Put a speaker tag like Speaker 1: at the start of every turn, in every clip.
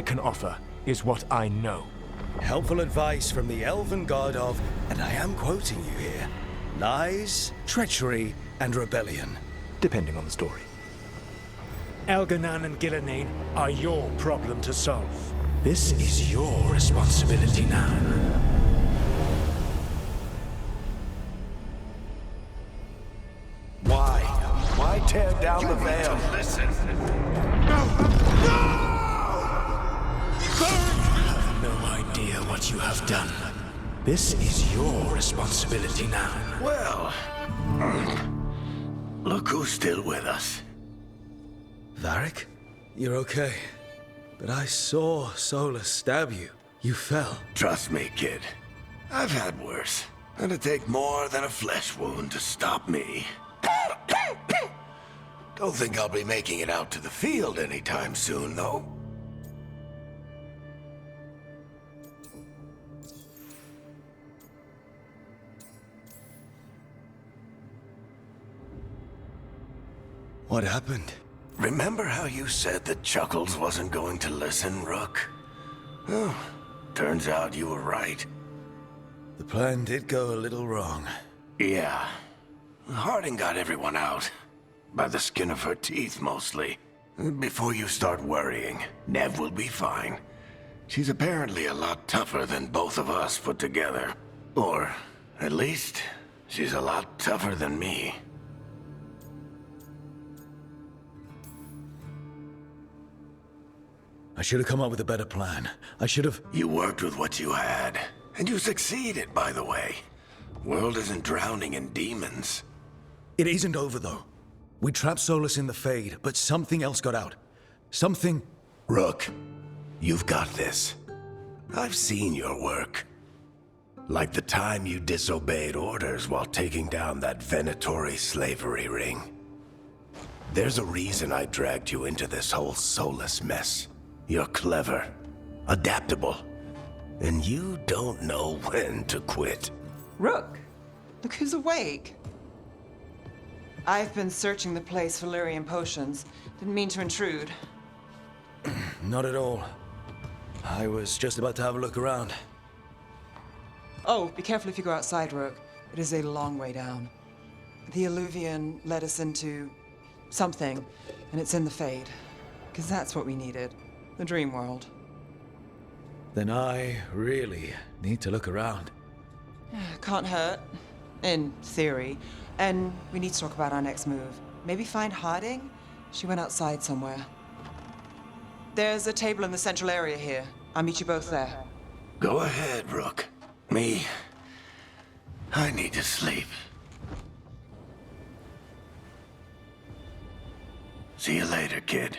Speaker 1: can offer is what I know.
Speaker 2: Helpful advice from the elven god of, and I am quoting you here, lies, treachery, and rebellion.
Speaker 1: Depending on the story.
Speaker 3: Elganan and Gillenane are your problem to solve.
Speaker 4: This is your responsibility now.
Speaker 5: Why? Why tear down the veil?
Speaker 6: Listen.
Speaker 4: You have no idea what you have done. This is your responsibility now.
Speaker 6: Well, look who's still with us.
Speaker 2: Varric, you're okay. But I saw Solus stab you. You fell.
Speaker 6: Trust me, kid. I've had worse. It'd take more than a flesh wound to stop me. Don't think I'll be making it out to the field anytime soon, though.
Speaker 2: What happened?
Speaker 6: Remember how you said that Chuckles wasn't going to listen, Rook? Oh, turns out you were right.
Speaker 2: The plan did go a little wrong.
Speaker 6: Yeah. Harding got everyone out. By the skin of her teeth, mostly. Before you start worrying, Nev will be fine. She's apparently a lot tougher than both of us put together. Or, at least, she's a lot tougher than me.
Speaker 2: I should have come up with a better plan. I should have...
Speaker 6: You worked with what you had. And you succeeded, by the way. World isn't drowning in demons.
Speaker 2: It isn't over, though. We trapped Solus in the Fade, but something else got out. Something...
Speaker 6: Rook, you've got this. I've seen your work. Like the time you disobeyed orders while taking down that Venatori slavery ring. There's a reason I dragged you into this whole Solus mess. You're clever, adaptable, and you don't know when to quit.
Speaker 7: Rook, look who's awake. I've been searching the place for Lyrian potions. Didn't mean to intrude.
Speaker 2: Not at all. I was just about to have a look around.
Speaker 7: Oh, be careful if you go outside, Rook. It is a long way down. The Alluvian led us into something, and it's in the Fade. Because that's what we needed. The dream world.
Speaker 2: Then I really need to look around.
Speaker 7: Can't hurt. In theory. And we need to talk about our next move. Maybe find Harding? She went outside somewhere. There's a table in the central area here. I'll meet you both there.
Speaker 6: Go ahead, Rook. Me, I need to sleep. See you later, kid.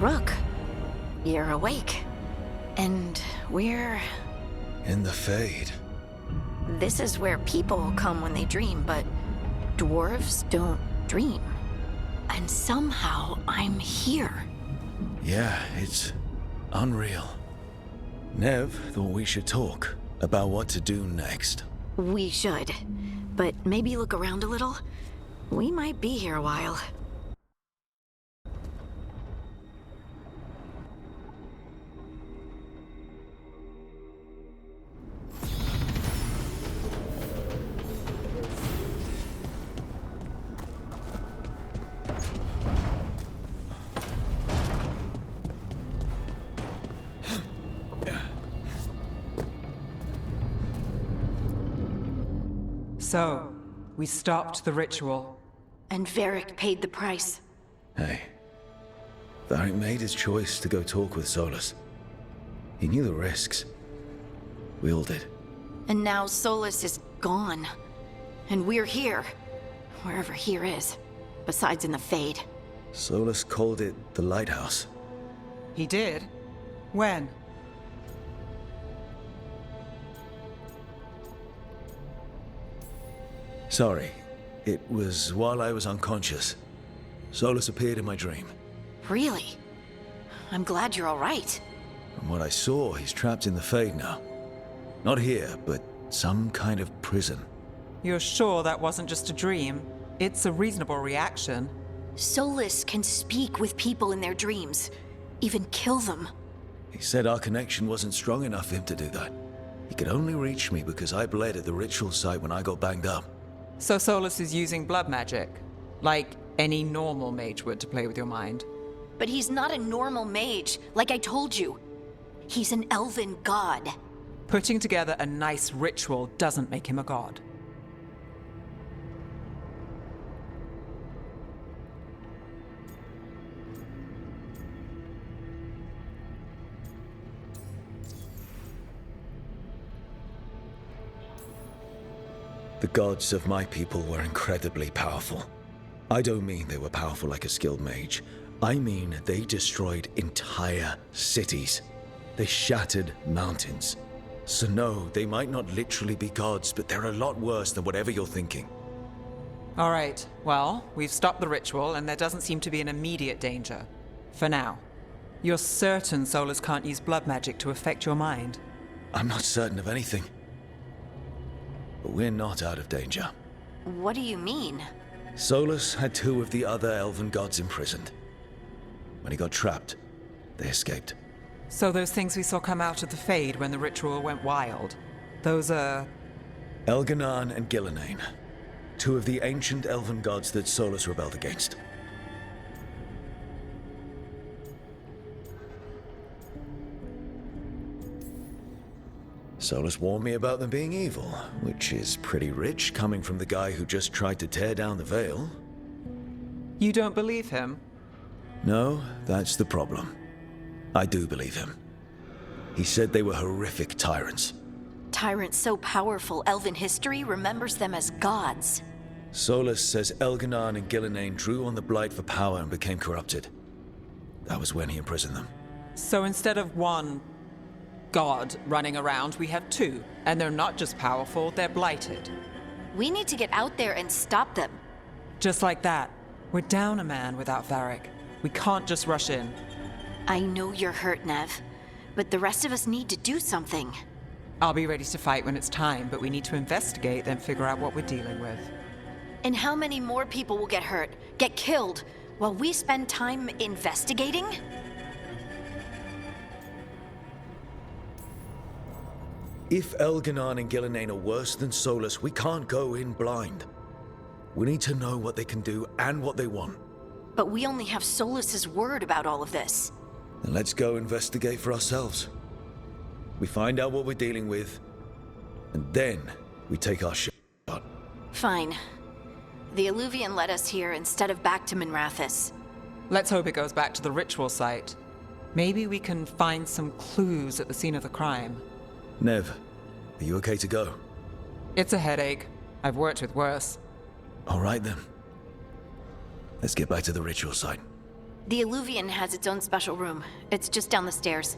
Speaker 8: Rook, you're awake. And we're...
Speaker 2: In the Fade.
Speaker 8: This is where people come when they dream, but dwarves don't dream. And somehow I'm here.
Speaker 2: Yeah, it's unreal. Nev thought we should talk about what to do next.
Speaker 8: We should. But maybe look around a little. We might be here a while.
Speaker 7: So, We stopped the ritual.
Speaker 8: And Varric paid the price.
Speaker 2: Hey, Varric made his choice to go talk with Solus. He knew the risks. We all did.
Speaker 8: And now Solus is gone. And we're here. Wherever here is. Besides in the Fade.
Speaker 2: Solus called it the Lighthouse.
Speaker 7: He did? When?
Speaker 2: Sorry. It was while I was unconscious. Solus appeared in my dream.
Speaker 8: Really? I'm glad you're all right.
Speaker 2: From what I saw, he's trapped in the Fade now. Not here, but some kind of prison.
Speaker 7: You're sure that wasn't just a dream? It's a reasonable reaction.
Speaker 8: Solus can speak with people in their dreams. Even kill them.
Speaker 2: He said our connection wasn't strong enough for him to do that. He could only reach me because I bled at the ritual site when I got banged up.
Speaker 7: So Solus is using blood magic? Like any normal mage would to play with your mind?
Speaker 8: But he's not a normal mage, like I told you. He's an elven god.
Speaker 7: Putting together a nice ritual doesn't make him a god.
Speaker 2: The gods of my people were incredibly powerful. I don't mean they were powerful like a skilled mage. I mean they destroyed entire cities. They shattered mountains. So no, they might not literally be gods, but they're a lot worse than whatever you're thinking.
Speaker 7: All right, well, we've stopped the ritual and there doesn't seem to be an immediate danger. For now. You're certain Solus can't use blood magic to affect your mind?
Speaker 2: I'm not certain of anything. But we're not out of danger.
Speaker 8: What do you mean?
Speaker 2: Solus had 2 of the other elven gods imprisoned. When he got trapped, they escaped.
Speaker 7: So those things we saw come out of the Fade when the ritual went wild, those are...
Speaker 2: Elganan and Gillenane, 2 of the ancient elven gods that Solus rebelled against. Solus warned me about them being evil, which is pretty rich coming from the guy who just tried to tear down the veil.
Speaker 7: You don't believe him?
Speaker 2: No, that's the problem. I do believe him. He said they were horrific tyrants.
Speaker 8: Tyrants so powerful, elven history remembers them as gods.
Speaker 2: Solus says Elganan and Gillenane drew on the Blight for power and became corrupted. That was when he imprisoned them.
Speaker 7: So instead of one god running around, we have 2. And they're not just powerful, they're blighted.
Speaker 8: We need to get out there and stop them.
Speaker 7: Just like that. We're down a man without Varric. We can't just rush in.
Speaker 8: I know you're hurt, Nev, but the rest of us need to do something.
Speaker 7: I'll be ready to fight when it's time, but we need to investigate, then figure out what we're dealing with.
Speaker 8: And how many more people will get hurt, get killed, while we spend time investigating?
Speaker 2: If Elganan and Gillenane are worse than Solus, we can't go in blind. We need to know what they can do and what they want.
Speaker 8: But we only have Solus's word about all of this.
Speaker 2: Then let's go investigate for ourselves. We find out what we're dealing with, and then we take our shot.
Speaker 8: Fine. The Illuvian led us here instead of back to Minrathous.
Speaker 7: Let's hope it goes back to the ritual site. Maybe we can find some clues at the scene of the crime.
Speaker 2: Nev, are you okay to go?
Speaker 7: It's a headache. I've worked with worse.
Speaker 2: All right then. Let's get back to the ritual site.
Speaker 8: The Illuvian has its own special room. It's just down the stairs.